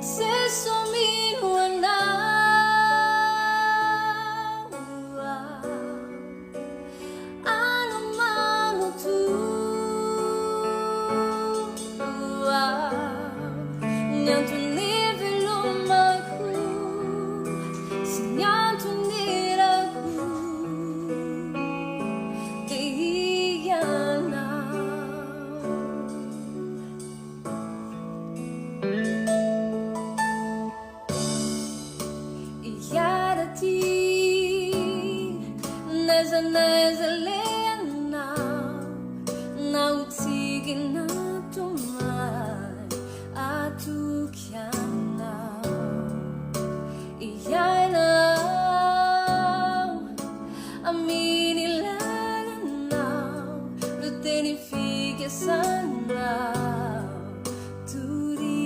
Jeso mino AnO mano tu nyanto nivelo maku sinyanto niraku Fiderana Hira neza neza lena na utsigi na tumai atukya